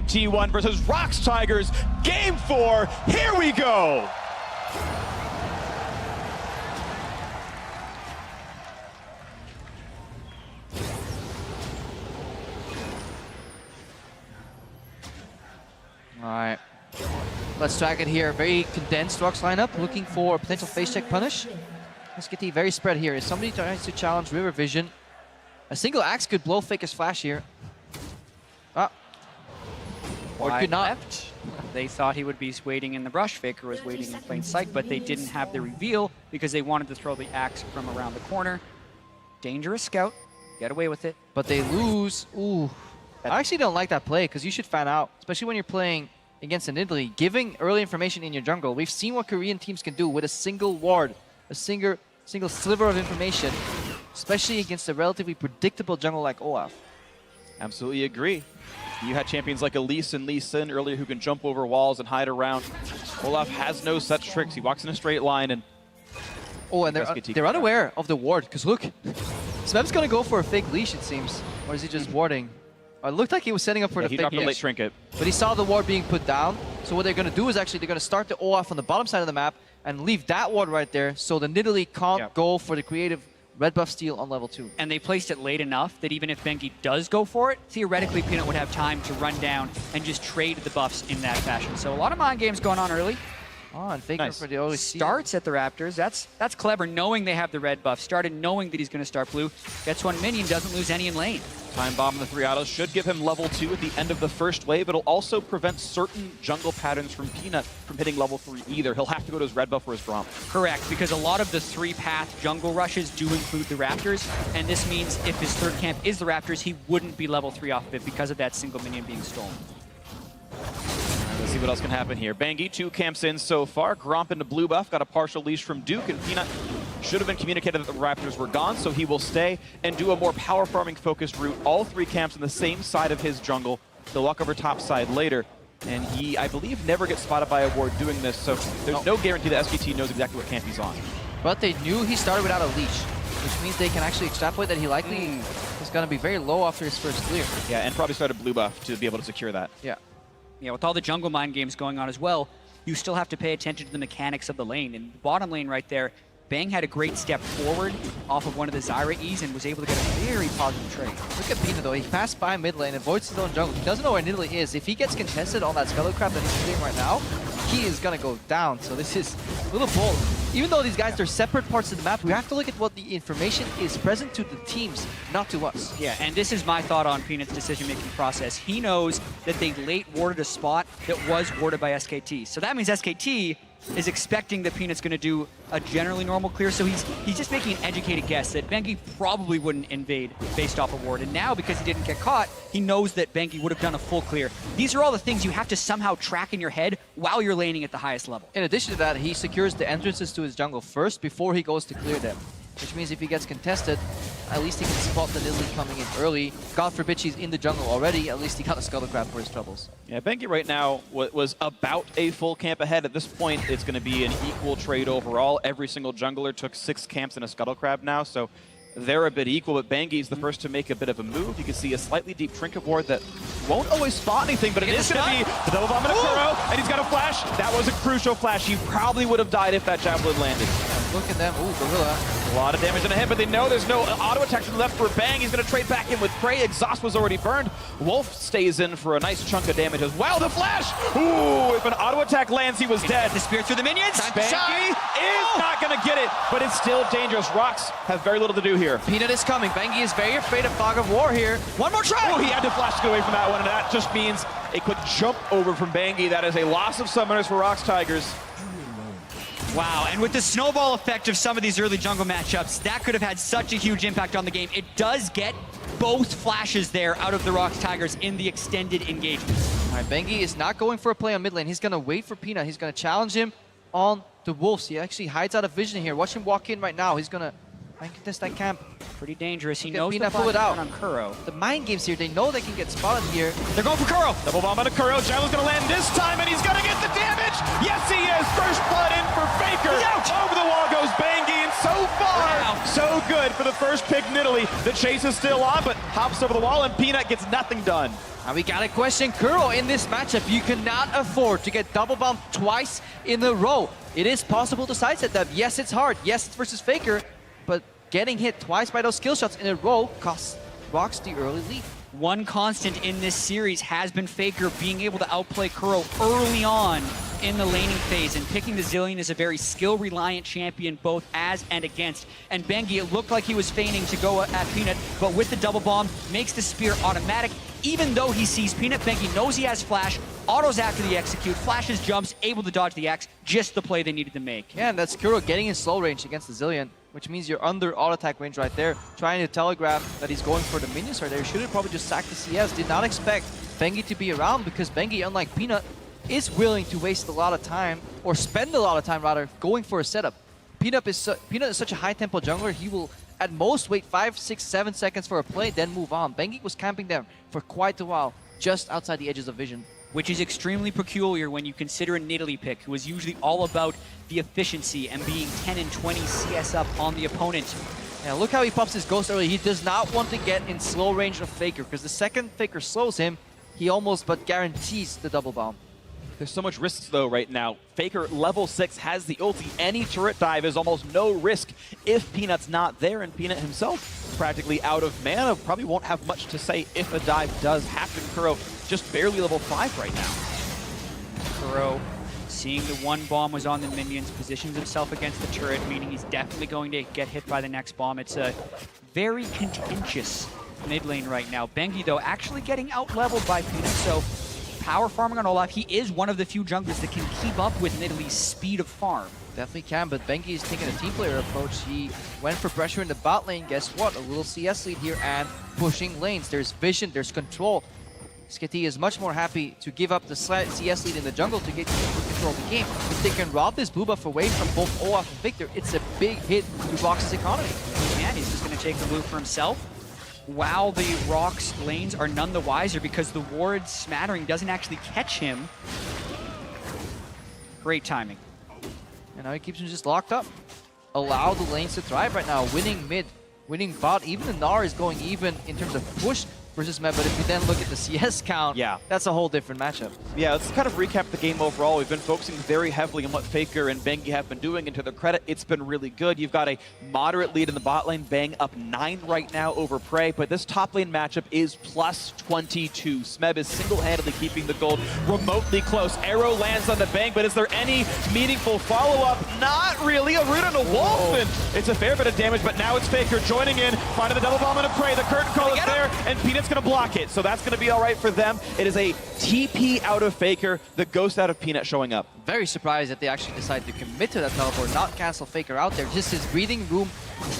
T1 versus ROX Tigers, Game 4, here we go! Alright, let's track it here. Very condensed ROX lineup, looking for a potential face check punish. SKT very spread here. If somebody tries to challenge River Vision, a single axe could blow Faker's flash here. Ah. Or it could not. Left. They thought he would be waiting in the brush. Faker was waiting in plain sight, but they didn't have the reveal because they wanted to throw the axe from around the corner. Dangerous scout. Get away with it. But they lose. Ooh. I actually don't like that play because you should fan out, especially when you're playing against an Italy. Giving early information in your jungle. We've seen what Korean teams can do with a single ward, a single sliver of information, especially against a relatively predictable jungle like Olaf. Absolutely agree. You had champions like Elise and Lee Sin earlier who can jump over walls and hide around. Olaf has no such tricks. He walks in a straight line and... Oh, and they're unaware of the ward, because look, Smeb's going to go for a fake leash, it seems. Or is he just warding? It looked like he was setting up for the fake leash. He dropped a late trinket. But he saw the ward being put down. So what they're going to do is actually they're going to start the Olaf on the bottom side of the map and leave that ward right there so the Nidalee can't go for the creative red buff steal on level 2. And they placed it late enough that even if Bengi does go for it, theoretically Peanut would have time to run down and just trade the buffs in that fashion. So a lot of mind games going on early. Oh, and Faker for the early starts at the Raptors. That's clever, knowing they have the red buff. Started knowing that he's going to start blue. Gets one minion, doesn't lose any in lane. Time bomb in the 3 autos should give him level 2 at the end of the first wave. It'll also prevent certain jungle patterns from Peanut from hitting level 3 either. He'll have to go to his red buff or his Braum. Correct, because a lot of the 3-path jungle rushes do include the Raptors, and this means if his third camp is the Raptors, he wouldn't be level 3 off of it because of that single minion being stolen. Let's see what else can happen here. Bengi, 2 camps in so far. Gromp into blue buff, got a partial leash from Duke, and Peanut should have been communicated that the Raptors were gone, so he will stay and do a more power farming focused route. All 3 camps on the same side of his jungle. He'll walk over top side later, and he, I believe, never gets spotted by a ward doing this, so there's no guarantee that SKT knows exactly what camp he's on. But they knew he started without a leash, which means they can actually extrapolate that he likely is going to be very low after his first clear. Yeah, and probably started blue buff to be able to secure that. Yeah, with all the jungle mind games going on as well, you still have to pay attention to the mechanics of the lane. In the bottom lane right there, Bang had a great step forward off of one of the Zyra E's and was able to get a very positive trade. Look at Peanut though, he passed by mid lane, avoids his own jungle. He doesn't know where Nidalee is. If he gets contested on that Skelly Crab that he's doing right now, he is gonna go down. So this is a little bold. Even though these guys are separate parts of the map, we have to look at what the information is present to the teams, not to us. Yeah, and this is my thought on Peanut's decision-making process. He knows that they late warded a spot that was warded by SKT. So that means SKT is expecting that Peanut's going to do a generally normal clear, so he's just making an educated guess that Bengi probably wouldn't invade based off a ward. And now, because he didn't get caught, he knows that Bengi would have done a full clear. These are all the things you have to somehow track in your head while you're laning at the highest level. In addition to that, he secures the entrances to his jungle first before he goes to clear them. Which means if he gets contested, at least he can spot the Nidalee coming in early. God forbid she's in the jungle already, at least he got a Scuttle Crab for his troubles. Yeah, Bengi right now was about a full camp ahead. At this point, it's going to be an equal trade overall. Every single jungler took 6 camps and a Scuttle Crab now, so they're a bit equal, but Bengi's the first to make a bit of a move. You can see a slightly deep trinket ward that won't always spot anything, but it is going to be the double bomb and a Kuro, and he's got a flash. That was a crucial flash. He probably would have died if that javelin landed. Look at them. Ooh, Gorilla. A lot of damage on the hit, but they know there's no auto attack to the left for Bang. He's going to trade back in with Prey. Exhaust was already burned. Wolf stays in for a nice chunk of damage as well. The flash! Ooh, if an auto attack lands, he was dead. The spear through the minions. Bengi is not going to get it, but it's still dangerous. ROX have very little to do here. Peanut is coming. Bengi is very afraid of Fog of War here. One more try! Oh, he had to flash to get away from that one, and that just means a quick jump over from Bengi. That is a loss of summoners for ROX Tigers. Wow, and with the snowball effect of some of these early jungle matchups, that could have had such a huge impact on the game. It does get both flashes there out of the ROX Tigers in the extended engagement. All right, Bengi is not going for a play on mid lane. He's going to wait for Peanut. He's going to challenge him on the Wolves. He actually hides out of vision here. Watch him walk in right now. He's going to I can test that camp. Pretty dangerous. He Okay, knows the Peanut, pull it flash out. on Kuro. The mind games here, they know they can get spotted here. They're going for Kuro. Double bomb on a Kuro. Javel's gonna land this time, and he's gonna get the damage. Yes, he is. First blood in for Faker. He's out. Over the wall goes Bangi, and so far, Wow. so good for the first pick in Italy. The chase is still on, but hops over the wall, and Peanut gets nothing done. And we gotta question Kuro in this matchup. You cannot afford to get double bombed twice in a row. It is possible to sidestep that. Yes, it's hard. Yes, it's versus Faker, but getting hit twice by those skill shots in a row costs ROX the early lead. One constant in this series has been Faker being able to outplay Kuro early on in the laning phase, and picking the Zilean is a very skill-reliant champion both as and against. And Bengi, it looked like he was feigning to go at Peanut, but with the double bomb, makes the spear automatic. Even though he sees Peanut, Bengi knows he has flash, autos after the execute, flashes jumps, able to dodge the X, just the play they needed to make. Yeah, and that's Kuro getting in slow range against the Zilean, which means you're under auto attack range right there, trying to telegraph that he's going for the minions right there. Should have probably just sacked the CS. Did not expect Bengi to be around, because Bengi, unlike Peanut, is willing to waste a lot of time, or spend a lot of time rather, going for a setup. Peanut is such a high tempo jungler, he will at most wait 5, 6, 7 seconds for a play, then move on. Bengi was camping them for quite a while, just outside the edges of vision. Which is extremely peculiar when you consider a Nidalee pick, who is usually all about the efficiency and being 10 and 20 CS up on the opponent. Yeah, look how he pops his ghost early. He does not want to get in slow range of Faker, because the second Faker slows him, he almost but guarantees the double bomb. There's so much risks though right now. Faker level 6 has the ulti. Any turret dive is almost no risk if Peanut's not there, and Peanut himself practically out of mana. Probably won't have much to say if a dive does happen. Kuro just barely level 5 right now. Kuro, seeing the one bomb was on the minions, positions himself against the turret, meaning he's definitely going to get hit by the next bomb. It's a very contentious mid lane right now. Bengi, though, actually getting out-leveled by Peanut, so power farming on Olaf. He is one of the few junglers that can keep up with Nidalee's speed of farm. Definitely can, but Bengi is taking a team player approach. He went for pressure in the bot lane. Guess what? A little CS lead here and pushing lanes. There's vision, there's control. SKT is much more happy to give up the CS lead in the jungle to get control of the game. If they can rob this blue buff away from both Olaf and Victor, it's a big hit to ROX's economy. And he's just going to take the blue for himself, while the ROX lanes are none the wiser because the ward smattering doesn't actually catch him. Great timing. And now he keeps him just locked up. Allow the lanes to thrive right now. Winning mid, winning bot. Even the Gnar is going even in terms of push versus Med, but if you then look at the CS count, yeah, that's a whole different matchup. Yeah, let's kind of recap the game overall. We've been focusing very heavily on what Faker and Bengi have been doing, and to their credit, it's been really good. You've got a moderate lead in the bot lane, Bang up 9 right now over Prey, but this top lane matchup is plus 22. Smeb is single-handedly keeping the gold remotely close. Arrow lands on the Bang, but is there any meaningful follow-up? Not really. A root on a Wolf, and it's a fair bit of damage, but now it's Faker joining in, finding the double bomb on a Prey. The curtain call is there, and Peanut's going to block it, so that's going to be all right for them. It is a TP out of Faker, the ghost out of Peanut showing up. Very surprised that they actually decided to commit to that teleport, not cancel Faker out there. Just his breathing room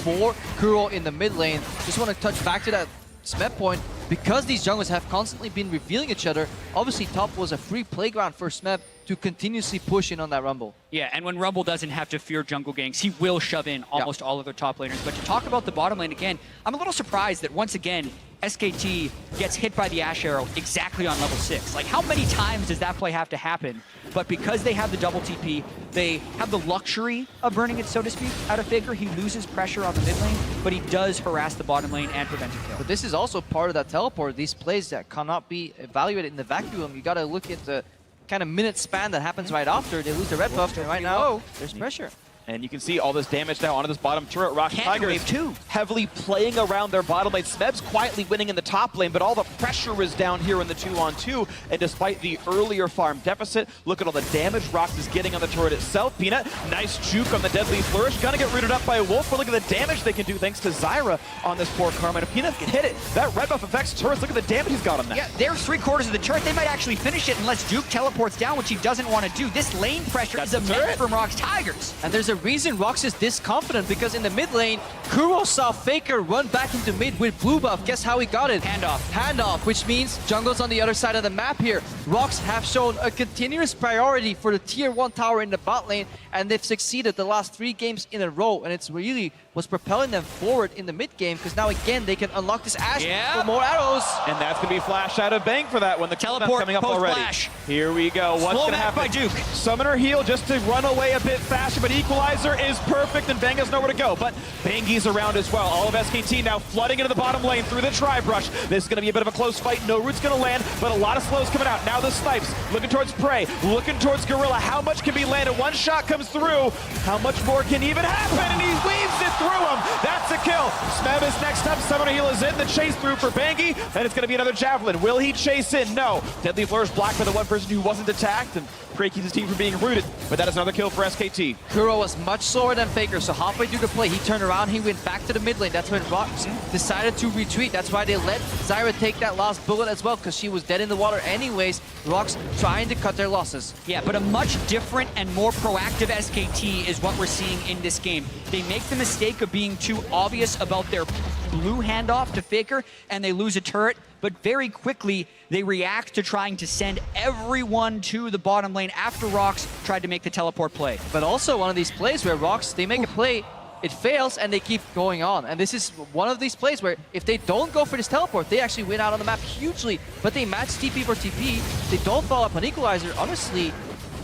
for Kuro in the mid lane. Just want to touch back to that Smeb point. Because these junglers have constantly been revealing each other, obviously top was a free playground for Smeb to continuously push in on that Rumble. Yeah, and when Rumble doesn't have to fear jungle ganks, he will shove in almost all of their top laners. But to talk about the bottom lane again, I'm a little surprised that once again, SKT gets hit by the Ash Arrow exactly on level 6. Like, how many times does that play have to happen? But because they have the double TP, they have the luxury of burning it, so to speak, out of Faker. He loses pressure on the mid lane, but he does harass the bottom lane and prevent a kill. But this is also part of that teleport. These plays that cannot be evaluated in the vacuum. You got to look at the kind of minute span that happens right after. They lose the red buff, and right now, there's pressure. And you can see all this damage now onto this bottom turret. ROX Tigers wave too. Heavily playing around their bottom lane. Smeb's quietly winning in the top lane, but all the pressure is down here in the 2-on-2. And despite the earlier farm deficit, look at all the damage ROX is getting on the turret itself. Peanut, nice juke on the Deadly Flourish. Gonna get rooted up by a Wolf, but look at the damage they can do thanks to Zyra on this poor Karma. And Peanut can hit it. That red buff affects turrets. Look at the damage he's got on that. Yeah, there's 3/4 of the turret. They might actually finish it unless Duke teleports down, which he doesn't want to do. This lane pressure is immense from ROX Tigers. And there's a reason ROX is this confident, because in the mid lane, Kuro saw Faker run back into mid with blue buff. Guess how he got it? Handoff. Handoff, which means jungle's on the other side of the map here. ROX have shown a continuous priority for the tier 1 tower in the bot lane, and they've succeeded the last 3 games in a row, and it's really was propelling them forward in the mid game, because now again they can unlock this Ashe for more arrows. And that's going to be flash out of Bang for that one. The Teleport coming up already. Flash. Here we go. What's going to happen? By Duke. Summoner heal just to run away a bit faster, but Equalizer is perfect, and Bang has nowhere to go. But Bangi's around as well. All of SKT now flooding into the bottom lane through the Tri-Brush. This is going to be a bit of a close fight. No root's going to land, but a lot of slows coming out. Now the snipes looking towards Prey, looking towards Gorilla. How much can be landed? One shot comes through. How much more can even happen? And he weaves it through him. That's a kill. Smeb is next up. Summoner heal is in. The chase through for Bangi, and it's going to be another Javelin. Will he chase in? No. Deadly Flourish blocked for the one person who wasn't attacked, and Prey keeps his team from being rooted, but that is another kill for SKT. Kuro was much slower than Faker, so halfway through the play, he turned around, he went back to the mid lane. That's when ROX decided to retreat. That's why they let Zyra take that last bullet as well, because she was dead in the water anyways. ROX trying to cut their losses. Yeah, but a much different and more proactive SKT is what we're seeing in this game. They make the mistake of being too obvious about their blue handoff to Faker, and they lose a turret, but very quickly they react to trying to send everyone to the bottom lane after ROX tried to make the teleport play. But also one of these plays where ROX, they make a play, it fails, and they keep going on. And this is one of these plays where if they don't go for this teleport, they actually win out on the map hugely. But they match TP for TP, they don't follow up on Equalizer. Honestly,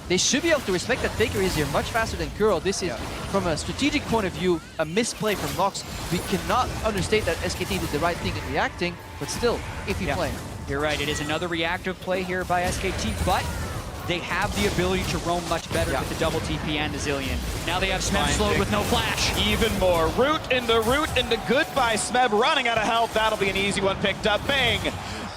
they should be able to respect that Faker is here much faster than Kuro. This is, from a strategic point of view, a misplay from ROX. We cannot understate that SKT did the right thing in reacting, but still, if you play. You're right, it is another reactive play here by SKT, but they have the ability to roam much better with the double TP and the Zillion. Now they have Smeb slowed with no flash. Even more. Root into goodbye. Smeb running out of health. That'll be an easy one picked up. Bang!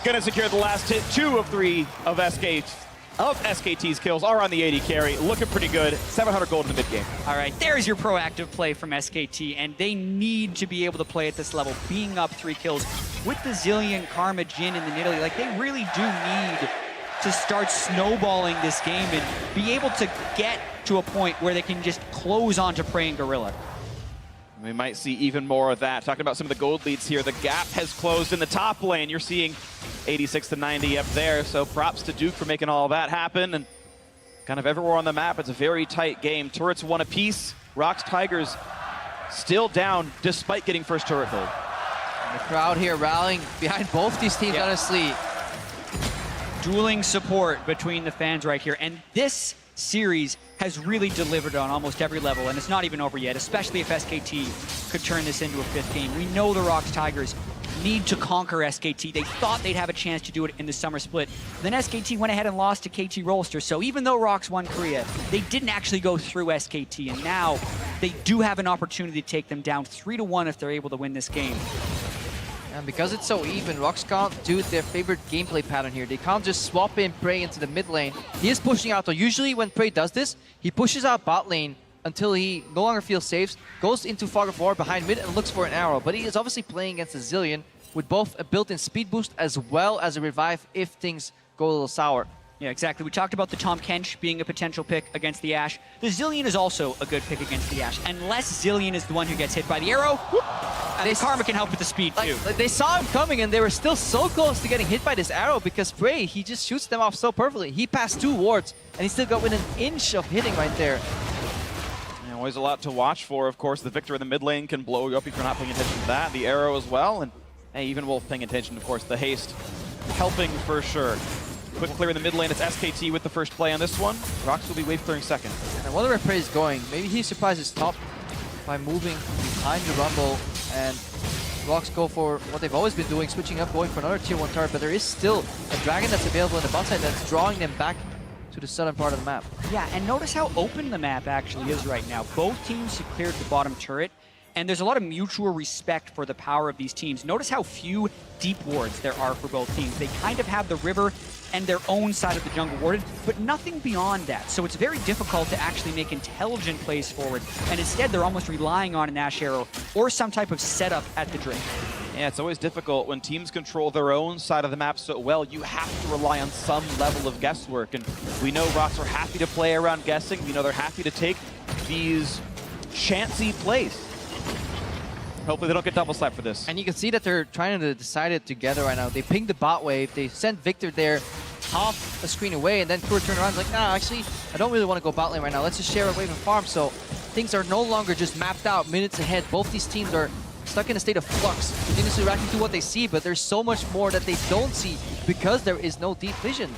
Gonna secure the last hit. 2 of 3 of SKT's kills are on the 80 carry. Looking pretty good. 700 gold in the mid game. All right, there's your proactive play from SKT, and they need to be able to play at this level, being up 3 kills with the Zillion, Karma, Jhin, and the Nidalee. Like, they really do need to start snowballing this game and be able to get to a point where they can just close on to Prey and Gorilla. We might see even more of that. Talking about some of the gold leads here, the gap has closed in the top lane. You're seeing 86 to 90 up there, so props to Duke for making all that happen. And kind of everywhere on the map, it's a very tight game. Turrets one apiece. ROX Tigers still down despite getting first turret gold. And the crowd here rallying behind both these teams, honestly. Dueling support between the fans right here, and this series has really delivered on almost every level, and it's not even over yet, especially if SKT could turn this into a 5th game. We know the ROX Tigers need to conquer SKT. They thought they'd have a chance to do it in the summer split. Then SKT went ahead and lost to KT Rolster, so even though ROX won Korea, they didn't actually go through SKT, and now they do have an opportunity to take them down 3-1 if they're able to win this game. And because it's so even, ROX can't do their favorite gameplay pattern here. They can't just swap in Prey into the mid lane. He is pushing out though. Usually when Prey does this, he pushes out bot lane until he no longer feels safe, goes into Fog of War behind mid and looks for an arrow. But he is obviously playing against a Zillion with both a built-in speed boost as well as a revive if things go a little sour. Yeah, exactly. We talked about the Tahm Kench being a potential pick against the Ashe. The Zillion is also a good pick against the Ashe, unless Zillion is the one who gets hit by the arrow. And Karma can help with the speed, too. Like they saw him coming, and they were still so close to getting hit by this arrow because Prey, he just shoots them off so perfectly. He passed 2 wards, and he still got within an inch of hitting right there. And always a lot to watch for. Of course, the Victor in the mid lane can blow you up if you're not paying attention to that. The arrow as well, and hey, even Wolf paying attention, of course. The haste helping for sure. Quick clear in the mid lane. It's SKT with the first play on this one. ROX will be wave clearing second. And I wonder where Prey is going. Maybe he surprises top by moving behind the Rumble, and ROX go for what they've always been doing, switching up, going for another tier 1 turret, but there is still a dragon that's available in the bot side that's drawing them back to the southern part of the map. Yeah, and notice how open the map actually is right now. Both teams have cleared the bottom turret, and there's a lot of mutual respect for the power of these teams. Notice how few deep wards there are for both teams. They kind of have the river and their own side of the jungle warded, but nothing beyond that. So it's very difficult to actually make intelligent plays forward, and instead they're almost relying on an Ashe Arrow or some type of setup at the Drake. Yeah, it's always difficult when teams control their own side of the map so well. You have to rely on some level of guesswork, and we know ROX are happy to play around guessing. We know they're happy to take these chancy place. Hopefully they don't get double slapped for this. And you can see that they're trying to decide it together right now. They pinged the bot wave. They sent Victor there half a screen away, and then Kuro turned around like, nah, actually, I don't really want to go bot lane right now. Let's just share a wave and farm. So things are no longer just mapped out minutes ahead. Both these teams are stuck in a state of flux, continuously reacting to what they see, but there's so much more that they don't see because there is no deep vision.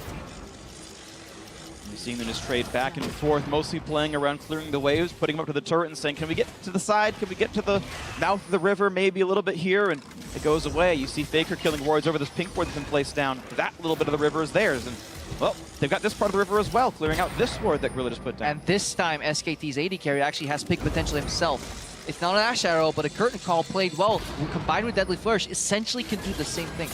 You're seeing them just trade back and forth, mostly playing around clearing the waves, putting them up to the turret and saying, can we get to the side? Can we get to the mouth of the river? Maybe a little bit here, and it goes away. You see Faker killing wards over this pink ward that's been placed down. That little bit of the river is theirs, and well, they've got this part of the river as well, clearing out this ward that Gorilla just put down. And this time, SKT's AD carry actually has pick potential himself. It's not an Ash Arrow, but a Curtain Call played well, combined with Deadly Flourish, essentially can do the same thing.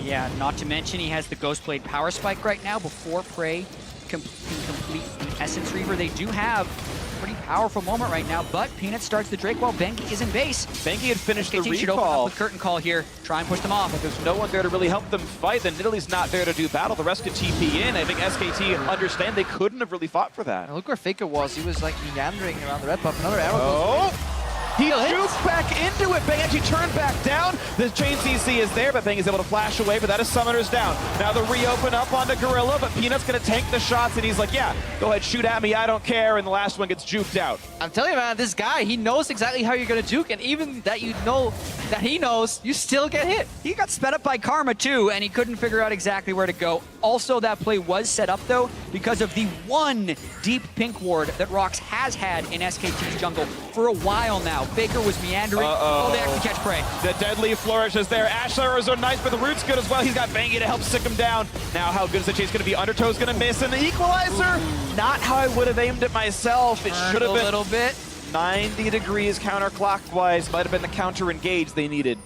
Yeah, not to mention he has the Ghost Blade Power Spike right now before Prey can complete the Essence Reaver. They do have a pretty powerful moment right now, but Peanut starts the Drake while Bengi is in base. Bengi had finished the SKT should open up recall. with Curtain Call here, try and push them off. But there's no one there to really help them fight. Then Nidalee not there to do battle. The rest could TP in. I think SKT understand they couldn't have really fought for that. And look where Faker was. He was like meandering around the red buff. Another arrow goes. Oh! He jukes back into it. Bang actually turned back down. The chain CC is there, but Bang is able to flash away, but that is Summoner's down. Now the reopen up onto Gorilla, but Peanut's going to tank the shots, and he's like, yeah, go ahead, shoot at me, I don't care, and the last one gets juked out. I'm telling you, man, this guy, he knows exactly how you're going to juke, and even that you know that he knows, you still get hit. He got sped up by Karma too, and he couldn't figure out exactly where to go. Also, that play was set up though because of the one deep pink ward that ROX has had in SKT's jungle for a while now. Faker was meandering. Oh, they actually catch Prey. The Deadly Flourish is there. Ash arrows are nice, but the root's good as well. He's got Bangy to help stick him down. Now, how good is the chase going to be? Undertow's going to miss, and the Equalizer, not how I would have aimed it myself. It should have been a little bit. 90 degrees counterclockwise. Might have been the counter engage they needed.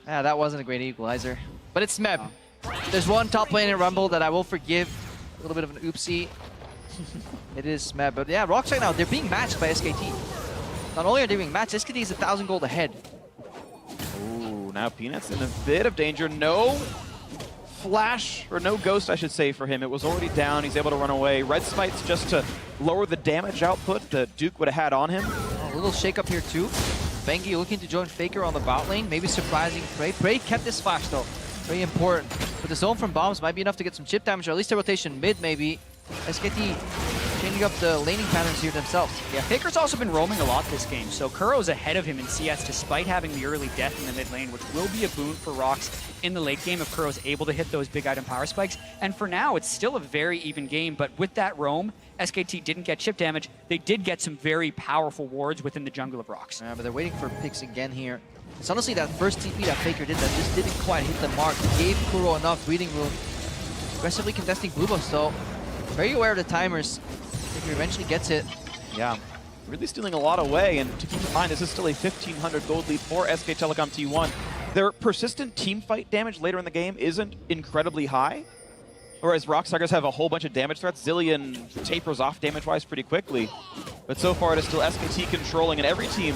Yeah, that wasn't a great equalizer. But it's Smeb. There's one top lane in Rumble that I will forgive. A little bit of an oopsie. It is Smeb. But yeah, ROX right now, they're being matched by SKT. Not only are they being matched, SKT is 1,000 gold ahead. Ooh, now Peanut's in a bit of danger. No flash, or no ghost, I should say, for him. It was already down. He's able to run away. Red Smite's just to lower the damage output that Duke would have had on him. A little shake up here too. Bengi looking to join Faker on the bot lane, maybe surprising Prey. Prey kept this flash though, very important. But the zone from bombs might be enough to get some chip damage, or at least a rotation mid maybe. SKT changing up the laning patterns here themselves. Yeah, Faker's also been roaming a lot this game, so Kuro's ahead of him in CS despite having the early death in the mid lane, which will be a boon for ROX in the late game if Kuro's able to hit those big item power spikes. And for now, it's still a very even game, but with that roam, SKT didn't get chip damage. They did get some very powerful wards within the jungle of ROX. Yeah, but they're waiting for picks again here. It's honestly that first TP that Faker did that just didn't quite hit the mark. He gave Kuro enough breathing room. Aggressively contesting blue buffs though. Very aware of the timers. Faker eventually gets it. Yeah, really stealing a lot away, and to keep in mind, this is still a 1,500 gold lead for SK Telecom T1. Their persistent team fight damage later in the game isn't incredibly high, whereas ROX Tigers have a whole bunch of damage threats. Zillion tapers off damage-wise pretty quickly, but so far it is still SKT controlling, and every team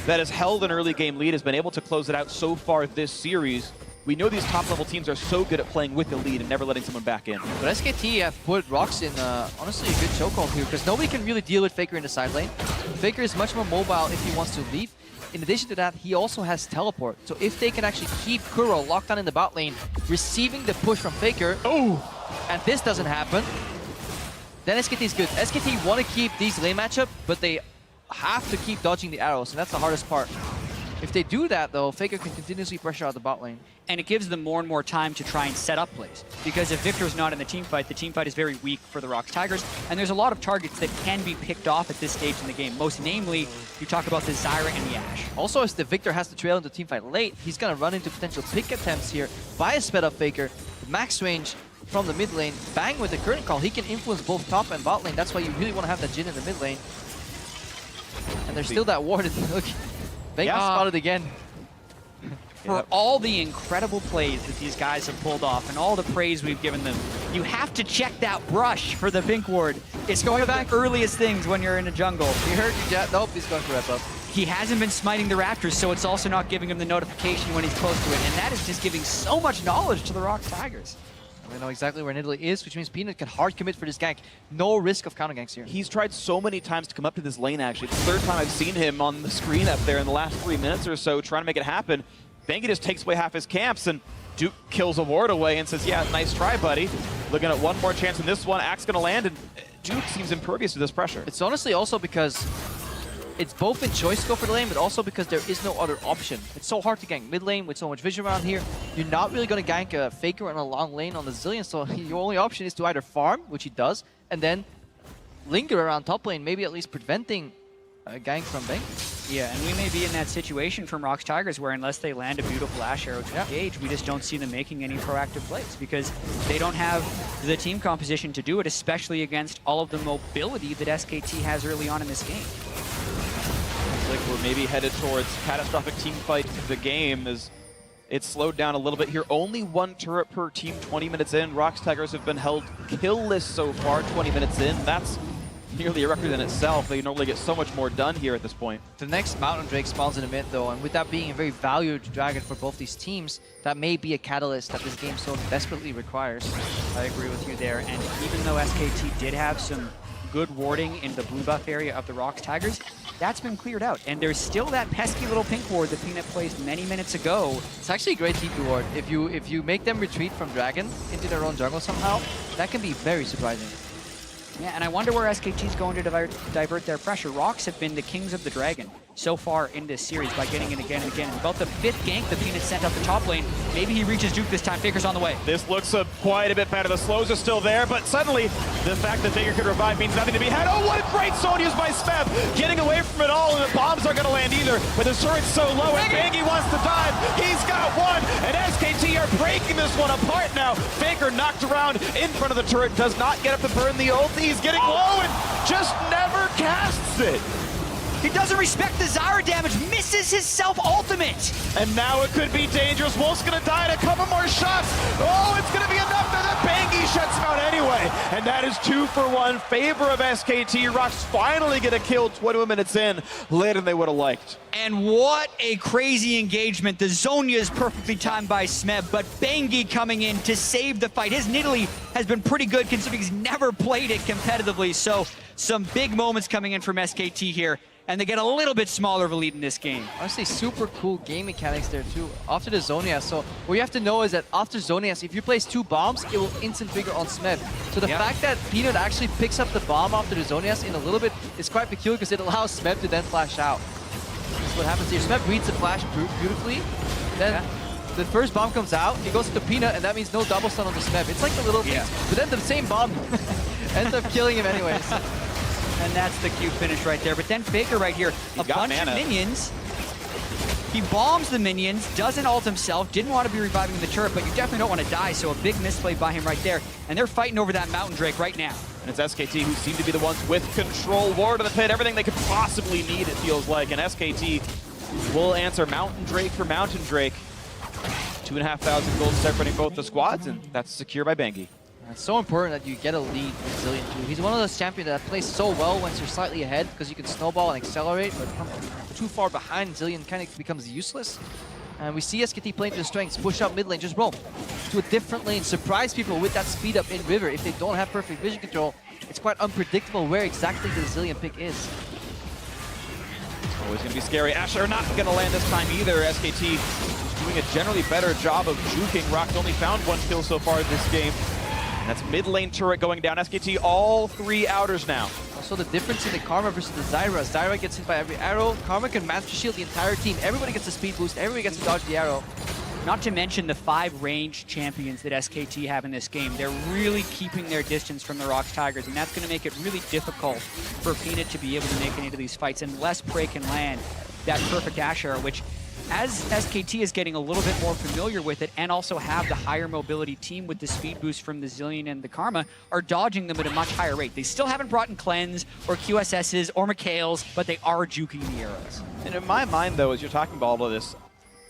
that has held an early game lead has been able to close it out so far this series. We know these top-level teams are so good at playing with the lead and never letting someone back in. But SKT have put ROX in, honestly, a good chokehold here, because nobody can really deal with Faker in the side lane. Faker is much more mobile if he wants to leave. In addition to that, he also has teleport. So if they can actually keep Kuro locked down in the bot lane, receiving the push from Faker, and this doesn't happen, then SKT is good. SKT want to keep these lane matchup, but they have to keep dodging the arrows, and that's the hardest part. If they do that, though, Faker can continuously pressure out the bot lane. And it gives them more and more time to try and set up plays. Because if Victor's not in the team fight is very weak for the ROX Tigers. And there's a lot of targets that can be picked off at this stage in the game. Most namely, you talk about the Zyra and the Ashe. Also, as the Victor has to trail into team fight late, he's going to run into potential pick attempts here by a sped up Faker. The max range from the mid lane, bang with the curtain call. He can influence both top and bot lane. That's why you really want to have that Jhin in the mid lane. And there's still that ward. Look, Bengi spotted again. For all the incredible plays that these guys have pulled off and all the praise we've given them, you have to check that brush for the pink ward. It's going back earliest things when you're in a jungle. You heard you, Jet. Nope, he's going for red buff. He hasn't been smiting the Raptors, so it's also not giving him the notification when he's close to it. And that is just giving so much knowledge to the ROX Tigers. We know exactly where Nidalee is, which means Peanut can hard commit for this gank. No risk of counter ganks here. He's tried so many times to come up to this lane, actually. It's the third time I've seen him on the screen up there in the last 3 minutes or so trying to make it happen. Bengi just takes away half his camps, and Duke kills a ward away and says, yeah, nice try, buddy. Looking at one more chance in this one. Axe gonna land, and Duke seems impervious to this pressure. It's honestly also because it's both in choice to go for the lane, but also because there is no other option. It's so hard to gank mid lane with so much vision around here. You're not really going to gank a Faker in a long lane on the Zillion, so your only option is to either farm, which he does, and then linger around top lane, maybe at least preventing a gank from Bengi. Yeah, and we may be in that situation from ROX Tigers where unless they land a beautiful Ash Arrow to engage, we just don't see them making any proactive plays because they don't have the team composition to do it, especially against all of the mobility that SKT has early on in this game. Like we're maybe headed towards catastrophic team fight of the game as it's slowed down a little bit here. Only one turret per team 20 minutes in. ROX Tigers have been held killless so far 20 minutes in. That's nearly a record in itself. They normally get so much more done here at this point. The next Mountain Drake spawns in a mid though, and with that being a very valued dragon for both these teams, that may be a catalyst that this game so desperately requires. I agree with you there, and even though SKT did have some good warding in the blue buff area of the ROX Tigers, that's been cleared out. And there's still that pesky little pink ward that Peanut placed many minutes ago. It's actually a great TP ward. If you make them retreat from Dragon into their own jungle somehow, that can be very surprising. Yeah, and I wonder where SKT's going to divert their pressure. ROX have been the kings of the Dragon so far in this series by getting it again and again. And about the 5th gank the Peanut sent up the top lane. Maybe he reaches Duke this time. Faker's on the way. This looks quite a bit better. The slows are still there, but suddenly the fact that Faker could revive means nothing to be had. Oh, what a great zone used by Smeb. Getting away from it all, and the bombs aren't going to land either. But the turret's so low, and Bengi wants to dive. He's got one, and SKT are breaking this one apart now. Faker knocked around in front of the turret, does not get up to burn the ult. He's getting low and just never casts it. He doesn't respect the Zyra damage, misses his self-ultimate. And now it could be dangerous. Wolf's gonna die in a couple more shots. Oh, it's gonna be enough that the Bengi shuts him out anyway. And that is 2 for 1, favor of SKT. ROX finally get a kill 21 minutes in, later than they would have liked. And what a crazy engagement. The Zonya is perfectly timed by Smeb, but Bengi coming in to save the fight. His Nidalee has been pretty good considering he's never played it competitively. So some big moments coming in from SKT here. And they get a little bit smaller of a lead in this game. Honestly, super cool game mechanics there too. After the Zonias, so what you have to know is that after Zonias, if you place 2 bombs, it will instant trigger on Smeb. So the fact that Peanut actually picks up the bomb after the Zonias in a little bit is quite peculiar because it allows Smeb to then flash out. That's what happens here. Smeb reads the flash beautifully. Then the first bomb comes out, he goes to the Peanut, and that means no double stun on the Smeb. It's like the little things, but then the same bomb ends up killing him anyways. And that's the cute finish right there. But then Faker right here, a bunch of minions. He bombs the minions, doesn't ult himself, didn't want to be reviving the turret, but you definitely don't want to die, so a big misplay by him right there. And they're fighting over that Mountain Drake right now. And it's SKT who seem to be the ones with control. Ward of the pit, everything they could possibly need, it feels like. And SKT will answer Mountain Drake for Mountain Drake. 2,500 gold separating both the squads, and that's secure by Bengi. It's so important that you get a lead with Zillion too. He's one of those champions that plays so well once you're slightly ahead because you can snowball and accelerate, but from too far behind, Zillion kind of becomes useless. And we see SKT playing to the strengths, push up mid lane, just roam to a different lane, surprise people with that speed up in River. If they don't have perfect vision control, it's quite unpredictable where exactly the Zillion pick is. Always going to be scary. Asher not going to land this time either. SKT is doing a generally better job of juking. ROX only found 1 kill so far this game. And that's mid lane turret going down. SKT all 3 outers now. Also the difference in the Karma versus the Zyra. Zyra gets hit by every arrow. Karma can master shield the entire team. Everybody gets a speed boost. Everybody gets to dodge the arrow. Not to mention the 5 ranged champions that SKT have in this game. They're really keeping their distance from the ROX Tigers, and that's going to make it really difficult for Peanut to be able to make any of these fights unless Prey can land that perfect Ash Arrow, which as SKT is getting a little bit more familiar with it and also have the higher mobility team with the speed boost from the Zillion and the Karma, are dodging them at a much higher rate. They still haven't brought in Cleanse or QSSs or Mikhails, but they are juking the arrows. And in my mind, though, as you're talking about all of this,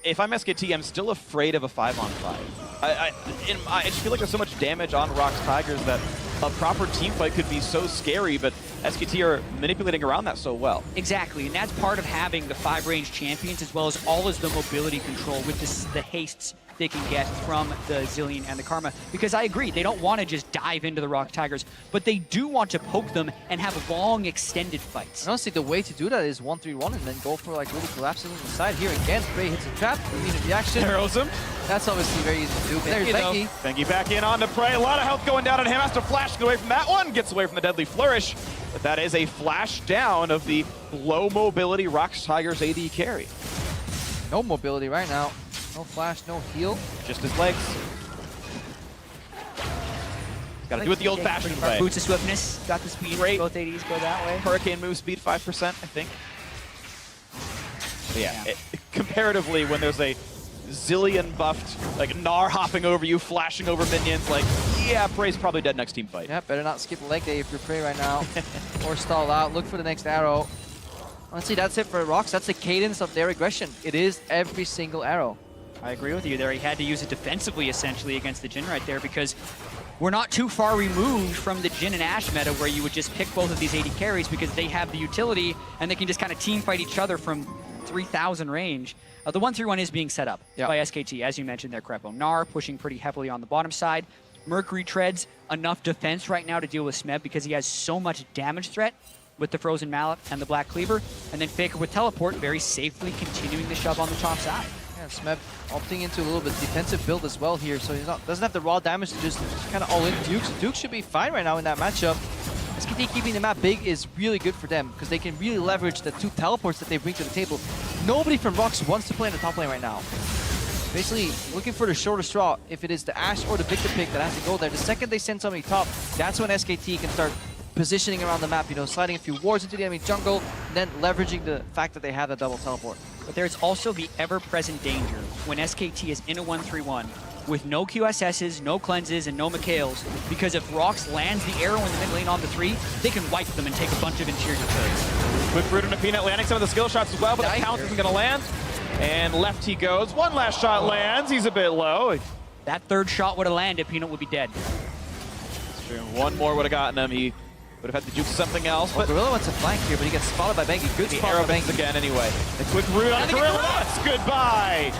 if I'm SKT, I'm still afraid of a 5-on-5. I just feel like there's so much damage on ROX Tigers that a proper team fight could be so scary, but SKT are manipulating around that so well. Exactly, and that's part of having the 5 range champions as well as all of the mobility control with the hastes they can get from the Zilean and the Karma. Because I agree, they don't want to just dive into the Rock Tigers, but they do want to poke them and have long, extended fights. And honestly, the way to do that is 1-3-1 and then go for like really collapsing on the side. Here again, Frey hits a trap, immediate reaction. Arrows him. That's obviously very easy to do. But there's Bengi. Bengi back in on to Prey. A lot of health going down on him. Has to flash to get away from that one. Gets away from the deadly flourish. But that is a flash down of the low mobility ROX Tigers AD carry. No mobility right now. No flash, no heal. Just his legs. Got to do it the old-fashioned way. Boots of Swiftness, got the speed. Great. Both ADs go that way. Hurricane move speed 5%, I think. But yeah, comparatively, when there's a zillion buffed, like Gnar hopping over you, flashing over minions, like, yeah, Prey's probably dead next team fight. Yeah, better not skip a leg day if you're Prey right now. Or stall out. Look for the next arrow. Honestly, that's it for ROX. That's the cadence of their aggression. It is every single arrow. I agree with you there. He had to use it defensively, essentially, against the Jhin right there, because we're not too far removed from the Jhin and Ashe meta where you would just pick both of these AD carries because they have the utility and they can just kind of team fight each other from 3,000 range. The 1-3-1 is being set up by SKT, as you mentioned there, Krepo. Gnar pushing pretty heavily on the bottom side. Mercury treads enough defense right now to deal with Smeb because he has so much damage threat with the Frozen Mallet and the Black Cleaver. And then Faker with Teleport very safely continuing the shove on the top side. Yeah, Smeb opting into a little bit defensive build as well here, so he doesn't have the raw damage to just kind of all in Duke. So Duke should be fine right now in that matchup. SKT keeping the map big is really good for them because they can really leverage the 2 teleports that they bring to the table. Nobody from ROX wants to play in the top lane right now. Basically, looking for the shorter straw. If it is the Ashe or the Victor pick that has to go there, the second they send somebody top, that's when SKT can start positioning around the map, you know, sliding a few wards into the enemy jungle, and then leveraging the fact that they have the double teleport. But there's also the ever-present danger when SKT is in a 1-3-1 with no QSSs, no cleanses, and no Mikhails, because if ROX lands the arrow in the mid lane on the 3, they can wipe them and take a bunch of interior turrets. Quick root into Peanut, landing some of the skill shots as well, but the count isn't going to land. And left he goes. One last shot lands. He's a bit low. That third shot would have landed, Peanut would be dead. That's true. One more would have gotten him. He would have had to juke something else. But Gorilla wants to flank here, but he gets spotted by Bengi. Good spot arrow by Bengi again anyway. The quick root on Gorilla. That's goodbye.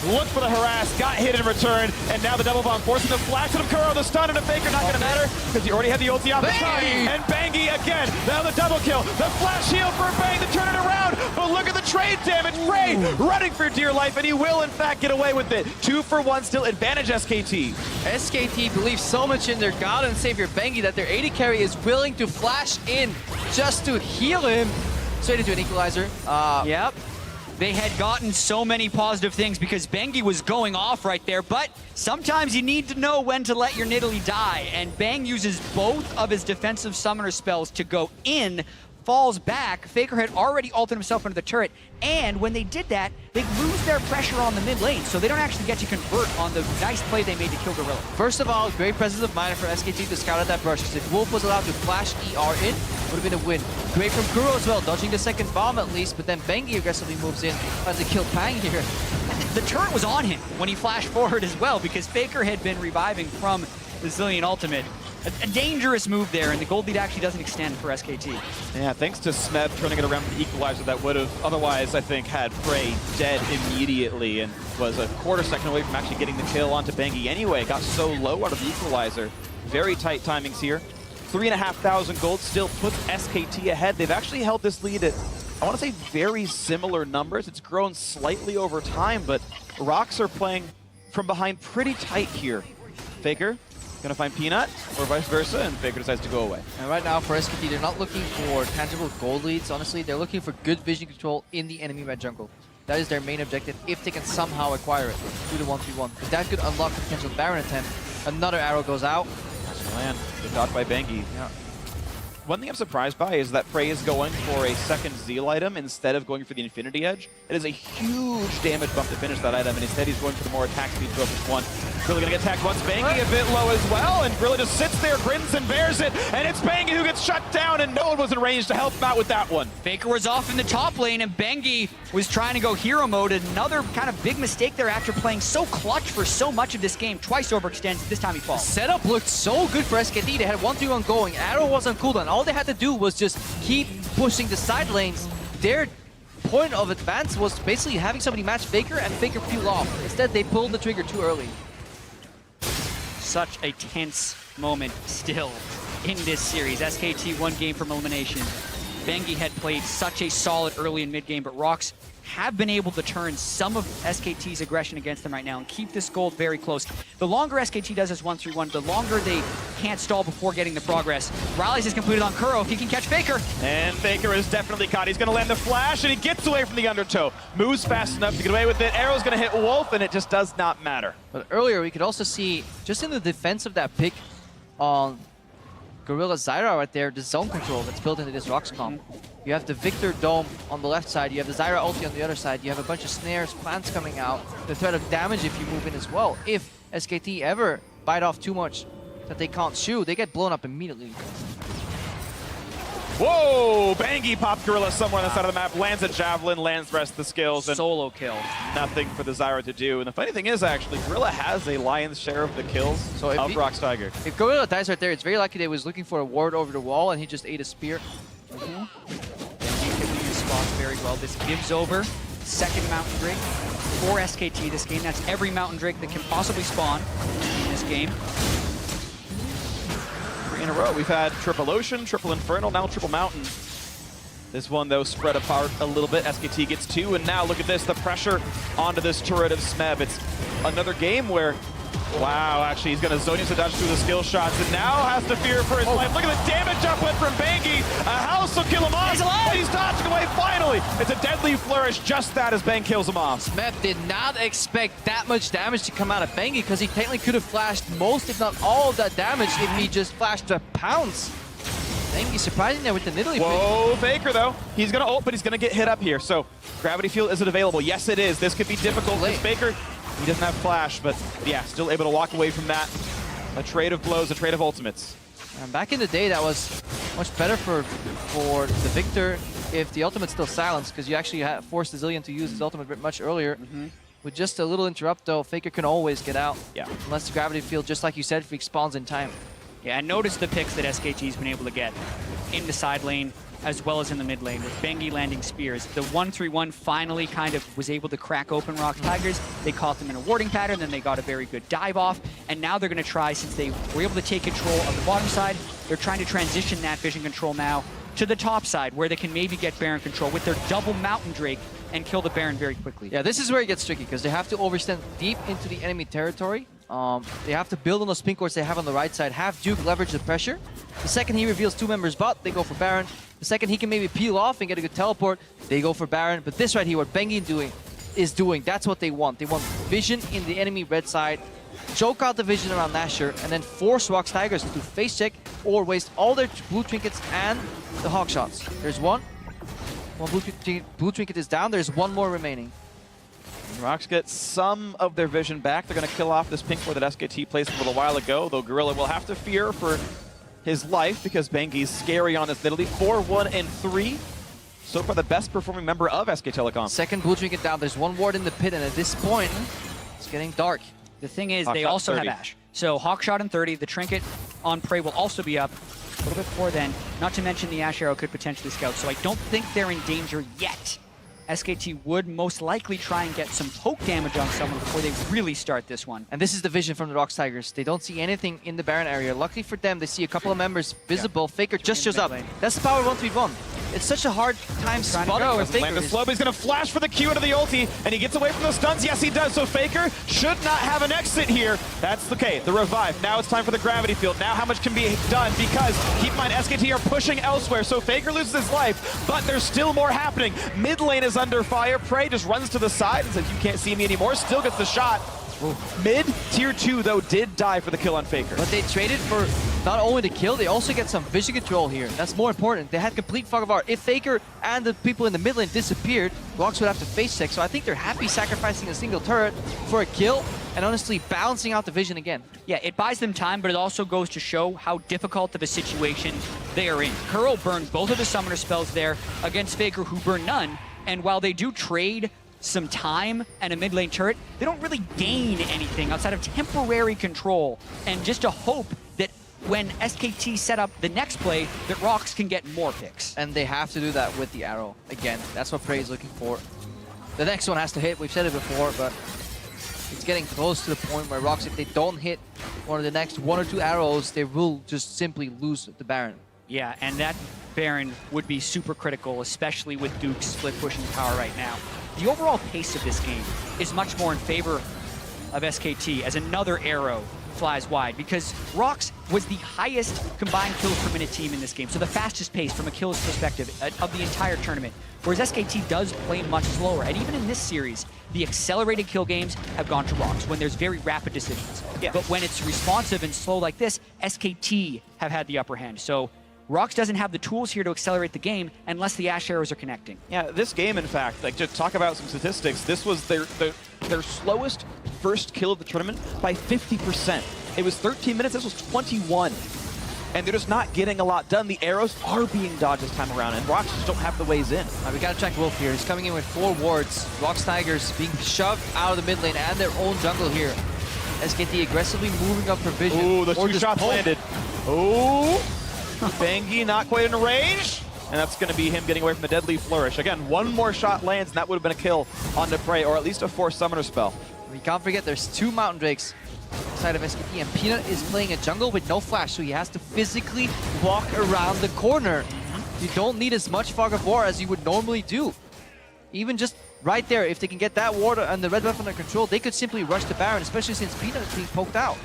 Look for the harass, got hit in return, and now the double bomb forcing the flash of Kuro, the stun and a Faker, not gonna matter, because he already had the ulti off the side. And Bengi again, now the double kill, the flash heal for Bang to turn it around, but look at the trade damage, Frey running for dear life, and he will in fact get away with it. 2 for 1 still, advantage SKT. SKT believes so much in their god and savior Bengi that their AD carry is willing to flash in just to heal him. Straight into an equalizer. Yep. They had gotten so many positive things because Bengi was going off right there, but sometimes you need to know when to let your Nidalee die, and Bang uses both of his defensive summoner spells to go in, falls back. Faker had already ulted himself into the turret, and when they did that, they lose their pressure on the mid lane, so they don't actually get to convert on the nice play they made to kill Gorilla. First of all, great presence of mind for SKT to scout out that brush, because if Wolf was allowed to flash ER in, would have been a win. Great from Kuro as well, dodging the second bomb at least, but then Bengi aggressively moves in, tries to kill Pang here. The turret was on him when he flashed forward as well, because Faker had been reviving from the Zilean ultimate. A dangerous move there, and the gold lead actually doesn't extend for SKT. Yeah, thanks to Smeb turning it around with the equalizer that would have otherwise, I think, had Frey dead immediately and was a quarter second away from actually getting the kill onto Bengi anyway. Got so low out of the equalizer. Very tight timings here. 3,500 gold still puts SKT ahead. They've actually held this lead at, I want to say, very similar numbers. It's grown slightly over time, but ROX are playing from behind pretty tight here. Faker gonna find Peanut, or vice versa, and Faker decides to go away. And right now for SKT, they're not looking for tangible gold leads, honestly. They're looking for good vision control in the enemy red jungle. That is their main objective if they can somehow acquire it through the 1v1. Because that could unlock a potential Baron attempt. Another arrow goes out. Land, good dodge by Bengi. Yeah. One thing I'm surprised by is that Frey is going for a second Zeal item instead of going for the Infinity Edge. It is a huge damage buff to finish that item, and instead he's going for the more attack speed focused one. Really gonna get attacked once. Bengi a bit low as well, and really just sits there, grins and bears it, and it's Bengi who gets shut down, and no one was in range to help him out with that one. Faker was off in the top lane, and Bengi was trying to go hero mode. Another kind of big mistake there after playing so clutch for so much of this game. Twice overextends, this time he falls. Setup looked so good for SKT. They had 1-3-1 going. Arrow was on cooldown. All they had to do was just keep pushing the side lanes. Their point of advance was basically having somebody match Faker and Faker peel off. Instead, they pulled the trigger too early. Such a tense moment still in this series. SKT one game from elimination. Bengi had played such a solid early and mid game, but ROX have been able to turn some of SKT's aggression against them right now and keep this gold very close. The longer SKT does this 1-3-1, the longer they can't stall before getting the progress. Rallies is completed on Kuro if he can catch Faker. And Faker is definitely caught. He's going to land the flash, and he gets away from the undertow. Moves fast enough to get away with it. Arrow's going to hit Wolf, and it just does not matter. But earlier, we could also see, just in the defense of that pick on Gorilla Zyra right there, the zone control that's built into this ROX comp. You have the Victor Dome on the left side, you have the Zyra ulti on the other side, you have a bunch of snares, plants coming out, the threat of damage if you move in as well. If SKT ever bite off too much that they can't shoot, they get blown up immediately. Whoa! Bengi popped Gorilla somewhere on the side of the map, lands a Javelin, lands the rest of the skills, and Solo kill. nothing for the Zyra to do. And the funny thing is, actually, Gorilla has a lion's share of the kills So if of ROX Tiger. If Gorilla dies right there, it's very likely they was looking for a ward over the wall and he just ate a spear. Bengi can use spots very well. This gives over second Mountain Drake for SKT this game. That's every Mountain Drake that can possibly spawn in this game. In a row, we've had Triple Ocean, Triple Infernal, now Triple Mountain. This one, though, spread apart a little bit. SKT gets 2, and now look at this, the pressure onto this turret of Smeb. It's another game where, wow, actually, he's going to Zonius to dodge through the skill shots, and now has to fear for his life. Look at the damage uplift from Bengi. A house will kill him off. He's alive! He's dodging away, finally. It's a deadly flourish, just that as Bang kills him off. Smeb did not expect that much damage to come out of Bengi because he technically could have flashed most, if not all, of that damage if he just flashed a pounce. Bengi surprising there with the Nidalee. Whoa, Faker, though. He's going to ult, but he's going to get hit up here. So, Gravity Field, is it available? Yes, it is. This could be difficult because Faker, he doesn't have flash, but yeah, still able to walk away from that. A trade of blows, a trade of ultimates. And back in the day, that was much better for the Victor if the ultimate's still silenced, because you actually forced the Zillion to use his ultimate much earlier. With just a little interrupt, though, Faker can always get out. Yeah. Unless the Gravity Field, just like you said, if he spawns in time. Yeah, and notice the picks that SKT's been able to get in the side lane as well as in the mid lane with Bengi landing spears. The 1-3-1 finally kind of was able to crack open ROX Tigers. They caught them in a warding pattern, then they got a very good dive off, and now they're going to try, since they were able to take control of the bottom side, they're trying to transition that vision control now to the top side, where they can maybe get Baron control with their double Mountain Drake and kill the Baron very quickly. Yeah, this is where it gets tricky, because they have to overstand deep into the enemy territory. They have to build on those pink wards they have on the right side, have Duke leverage the pressure. The second he reveals 2 members bot, they go for Baron. The second he can maybe peel off and get a good teleport, they go for Baron. But this right here, what Bengi is doing, that's what they want. They want vision in the enemy red side, choke out the vision around Nashor, and then force ROX Tigers to face check or waste all their blue trinkets and the hawk shots. There's one. One blue trinket is down, there's one more remaining. ROX get some of their vision back. They're going to kill off this pink ward that SKT placed a little while ago, though Gorilla will have to fear for his life because Bengi's scary on this Nidalee. 4-1-3. So far the best performing member of SK Telecom. Second blue trinket down, there's one ward in the pit, and at this point, it's getting dark. The thing is, Hawk they shot also 30. have Ashe. So Hawkshot in 30, the trinket on Prey will also be up a little bit before then. Not to mention the Ashe Arrow could potentially scout, so I don't think they're in danger yet. SKT would most likely try and get some poke damage on someone before they really start this one. And this is the vision from the ROX Tigers. They don't see anything in the Baron area. Luckily for them, they see a couple of members visible. Faker just shows up. That's the power 1-3-1. It's such a hard time spotting where Faker Land the is. slow, but he's going to flash for the Q into the ulti, and he gets away from the stuns. Yes, he does. So Faker should not have an exit here. That's okay. The revive. Now it's time for the gravity field. Now how much can be done? Because keep in mind, SKT are pushing elsewhere. So Faker loses his life, but there's still more happening. Mid lane is under fire. Prey just runs to the side and says, "You can't see me anymore." Still gets the shot. Ooh. Mid tier 2 though did die for the kill on Faker. But they traded for not only the kill, they also get some vision control here. That's more important. They had complete fog of art. If Faker and the people in the mid lane disappeared, ROX would have to face check. So I think they're happy sacrificing a single turret for a kill and honestly balancing out the vision again. Yeah, it buys them time, but it also goes to show how difficult of a situation they are in. Kuro burned both of the summoner spells there against Faker, who burned none. And while they do trade some time and a mid lane turret, they don't really gain anything outside of temporary control and just a hope that when SKT set up the next play that ROX can get more picks. And they have to do that with the arrow. Again, that's what Prey is looking for. The next one has to hit. We've said it before, but it's getting close to the point where ROX, if they don't hit one of the next 1 or 2 arrows, they will just simply lose the Baron. Yeah, and that Baron would be super critical, especially with Duke split pushing power right now. The overall pace of this game is much more in favor of SKT as another arrow flies wide, because ROX was the highest combined kills per minute team in this game, so the fastest pace from a kills perspective of the entire tournament, whereas SKT does play much slower. And even in this series, the accelerated kill games have gone to ROX when there's very rapid decisions. Yeah. But when it's responsive and slow like this, SKT have had the upper hand. So ROX doesn't have the tools here to accelerate the game unless the Ash arrows are connecting. Yeah, this game, in fact, like, to talk about some statistics, this was their slowest first kill of the tournament by 50%. It was 13 minutes, this was 21. And they're just not getting a lot done. The arrows are being dodged this time around, and ROX just don't have the ways in. We gotta check Wolf here. He's coming in with 4 wards. ROX Tigers being shoved out of the mid lane and their own jungle here. SKT aggressively moving up for vision. Ooh, those or 2 just shots poke. landed. Ooh, Bangi not quite in range. And that's going to be him getting away from the Deadly Flourish. Again, 1 more shot lands, and that would have been a kill onto Prey, or at least a forced summoner spell. We can't forget there's 2 Mountain Drakes inside of SKT, and Peanut is playing a jungle with no flash, so he has to physically walk around the corner. You don't need as much Fog of War as you would normally do. Even just right there, if they can get that ward and the red buff under control, they could simply rush the Baron, especially since Peanut is being poked out.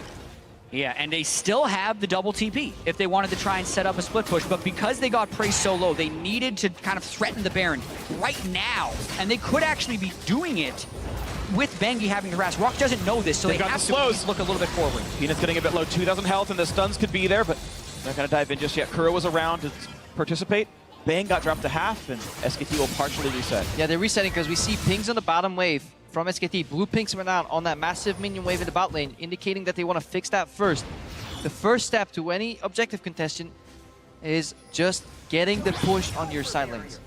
Yeah, and they still have the double TP if they wanted to try and set up a split push, but because they got Prey so low, they needed to kind of threaten the Baron right now, and they could actually be doing it with Bangi having to harass. ROX doesn't know this, so they They've got have the to slows. look a little bit forward. Peanut's getting a bit low, 2,000 health, and the stuns could be there, but they're not going to dive in just yet. Kuro was around to participate. Bang got dropped to half, and SKT will partially reset. Yeah, they're resetting because we see pings on the bottom wave from SKT. Blue pings went down on that massive minion wave in the bot lane, indicating that they want to fix that first. The first step to any objective contestant is just getting the push on your side lanes.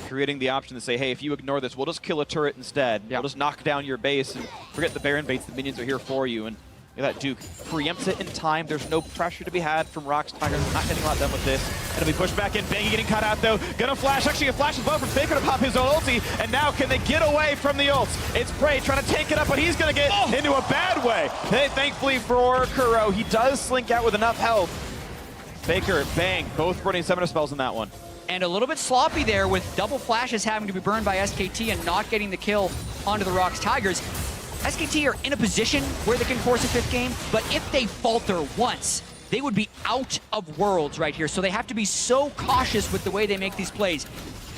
Creating the option to say, hey, if you ignore this, we'll just kill a turret instead. Yeah. We'll just knock down your base and forget the Baron baits. The minions are here for you. And look at that Duke preempts it in time. There's no pressure to be had from ROX Tigers. Not getting a lot done with this. It'll be pushed back in. Bangi getting cut out though. Gonna flash. Actually, a flash as well from Faker to pop his own ulti. And now can they get away from the ults? It's Prey trying to take it up, but he's gonna get into a bad way. Hey, thankfully for Kuro, he does slink out with enough health. Faker, Bang, both burning summoner spells in that one. And a little bit sloppy there with double flashes having to be burned by SKT and not getting the kill onto the ROX Tigers. SKT are in a position where they can force a 5th game, but if they falter once, they would be out of worlds right here. So they have to be so cautious with the way they make these plays.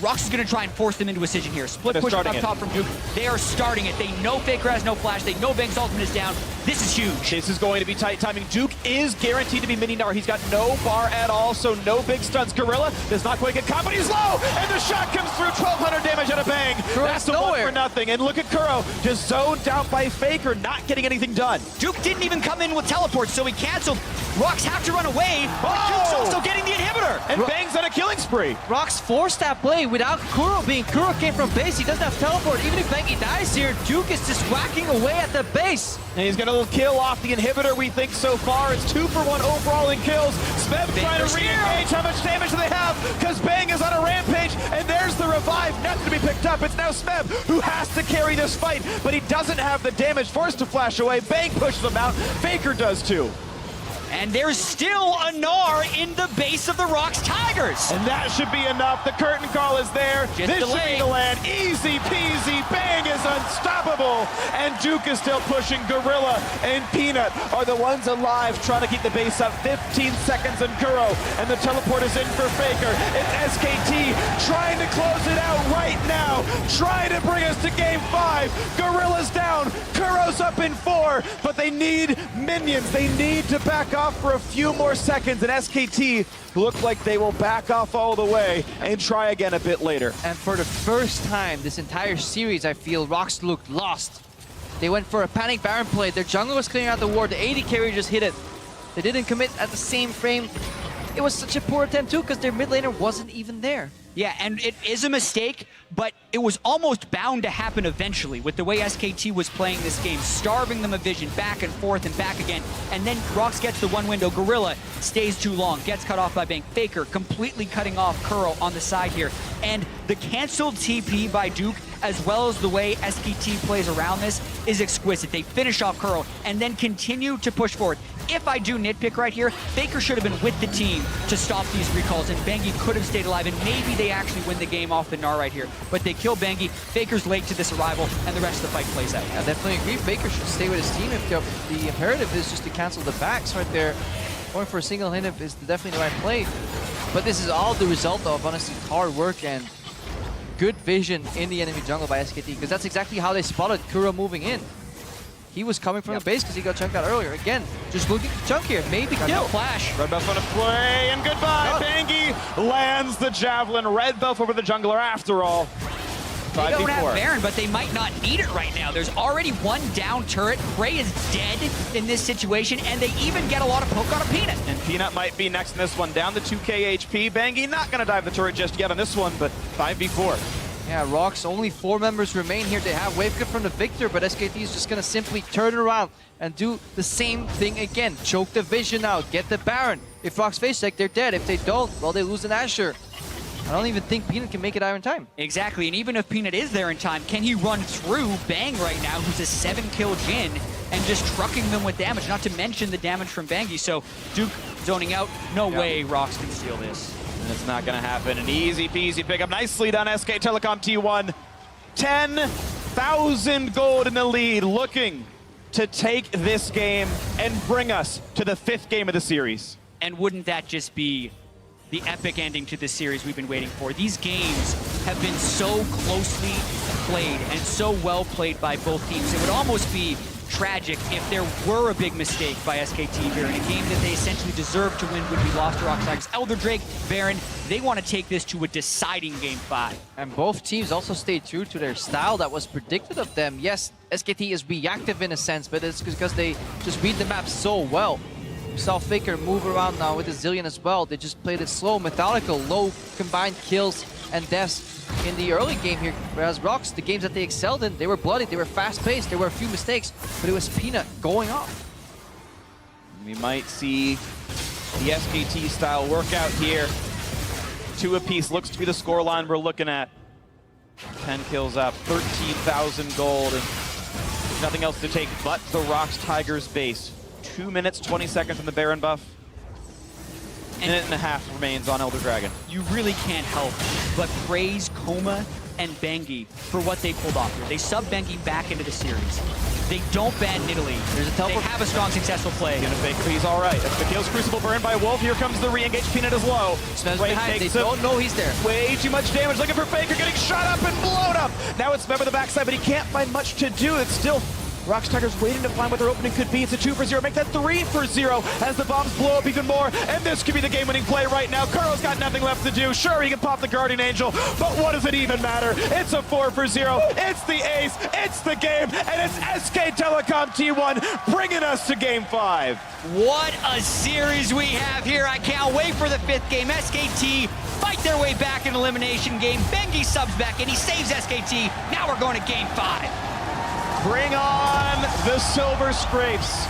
ROX is going to try and force them into a decision here. Split push up top from Duke. They are starting it. They know Faker has no flash. They know Bang's ultimate is down. This is huge. This is going to be tight timing. Duke is guaranteed to be mini nar. He's got no bar at all, so no big stuns. Gorilla does not quite get caught, but he's low, and the shot comes through. 1,200 damage out of Bang. That's the one for nothing. And look at Kuro, just zoned out by Faker, not getting anything done. Duke didn't even come in with teleport, so he canceled. ROX have to run away, but Duke's also getting the inhibitor. And Bang's on a killing spree. ROX forced that play without Kuro being. Kuro came from base. He doesn't have teleport. Even if Bangi dies here, Duke is just whacking away at the base. And he's got a little kill off the inhibitor, we think, so far. It's 2 for 1 overall in kills. Smeb trying to re-engage. How much damage do they have? Because Bang is on a rampage, and there's the revive. Nothing to be picked up. It's now Smeb who has to carry this fight, but he doesn't have the damage. Forced to flash away. Bang pushes him out. Faker does too. And there's still a Gnar in the base of the ROX Tigers. And that should be enough. The curtain call is there. Just this should be the land. Easy peasy. Bang is unstoppable. And Duke is still pushing. Gorilla and Peanut are the ones alive trying to keep the base up. 15 seconds and Kuro. And the teleport is in for Faker. It's SKT trying to close it out right now. Trying to bring us to game 5. Gorilla's down. Kuro's up in 4. But they need minions. They need to back off for a few more seconds, and SKT look like they will back off all the way and try again a bit later. And for the first time this entire series, I feel ROX looked lost. They went for a panic Baron play. Their jungle was clearing out the ward. The AD carry just hit it. They didn't commit at the same frame. It was such a poor attempt too because their mid laner wasn't even there. Yeah, and it is a mistake, but it was almost bound to happen eventually with the way SKT was playing this game, starving them of vision back and forth and back again. And then ROX gets the one window. Gorilla stays too long, gets cut off by Bang. Faker completely cutting off Kuro on the side here. And the canceled TP by Duke, as well as the way SKT plays around this, is exquisite. They finish off Kuro and then continue to push forward. If I do nitpick right here, Faker should have been with the team to stop these recalls, and Bengi could have stayed alive, and maybe they actually win the game off the Gnar right here. But they kill Bengi, Faker's late to this arrival, and the rest of the fight plays out. I definitely agree. Faker should stay with his team if the imperative is just to cancel the backs right there. Going for a single hit is definitely the right play. But this is all the result of, honestly, hard work and good vision in the enemy jungle by SKT, because that's exactly how they spotted Kuro moving in. He was coming from the base because he got chunked out earlier. Again, just looking to chunk here. Maybe kill. Flash. Red buff on a play, and goodbye. Bangy lands the javelin. Red buff over the jungler after all. They don't have Baron, but they might not need it right now. There's already one down turret. Prey is dead in this situation, and they even get a lot of poke on a Peanut. And Peanut might be next in this one. Down to 2k HP. Bangy not going to dive the turret just yet on this one, but 5v4. Yeah, ROX, only 4 members remain here. They have wave cut from the Victor, but SKT is just going to simply turn it around and do the same thing again. Choke the vision out, get the Baron. If ROX face check, they're dead. If they don't, well, they lose an Asher. I don't even think Peanut can make it there in time. Exactly, and even if Peanut is there in time, can he run through Bang right now, who's a 7-kill Jhin, and just trucking them with damage, not to mention the damage from Bangy. So Duke zoning out, no way ROX can steal this. And it's not going to happen. An easy peasy pickup. Nicely done, SK Telecom T1. 10,000 gold in the lead, looking to take this game and bring us to the 5th game of the series. And wouldn't that just be the epic ending to this series we've been waiting for? These games have been so closely played and so well played by both teams. It would almost be tragic if there were a big mistake by SKT here in a game that they essentially deserved to win would be lost to ROX Tigers. Elder Drake, Baron, they want to take this to a deciding game 5. And both teams also stayed true to their style that was predicted of them. Yes, SKT is reactive in a sense, but it's because they just read the map so well. We saw Faker move around now with the Zillion as well. They just played it slow, methodical, low combined kills and deaths in the early game here. Whereas ROX, the games that they excelled in, they were bloody, they were fast-paced, there were a few mistakes, but it was Peanut going off. We might see the SKT style workout here. 2 apiece looks to be the scoreline we're looking at. 10 kills up, 13,000 gold, and there's nothing else to take but the ROX Tigers base. 2 minutes, 20 seconds on the Baron buff. Minute and a half remains on Elder Dragon. You really can't help but praise Coma and Bengi for what they pulled off here. They sub Bengi back into the series. They don't ban Nidalee. There's a teleport. They have a strong, successful play. Gonna fake, he's all right. That's the kills. Crucible burned by Wolf. Here comes the re-engage. Peanut is low. Smells behind. They don't know he's there. Way too much damage. Looking for Faker, getting shot up and blown up. Now it's Member the backside, but he can't find much to do. It's still ROX Tigers waiting to find what their opening could be. It's a 2-for-0. Make that 3-for-0 as the bombs blow up even more. And this could be the game-winning play right now. Kuro's got nothing left to do. Sure, he can pop the Guardian Angel, but what does it even matter? It's a 4-for-0. It's the ace. It's the game. And it's SK Telecom T1 bringing us to Game 5. What a series we have here. I can't wait for the 5th game. SKT fight their way back in elimination game. Bengi subs back in. He saves SKT. Now we're going to Game 5. Bring on the Silver Scrapes.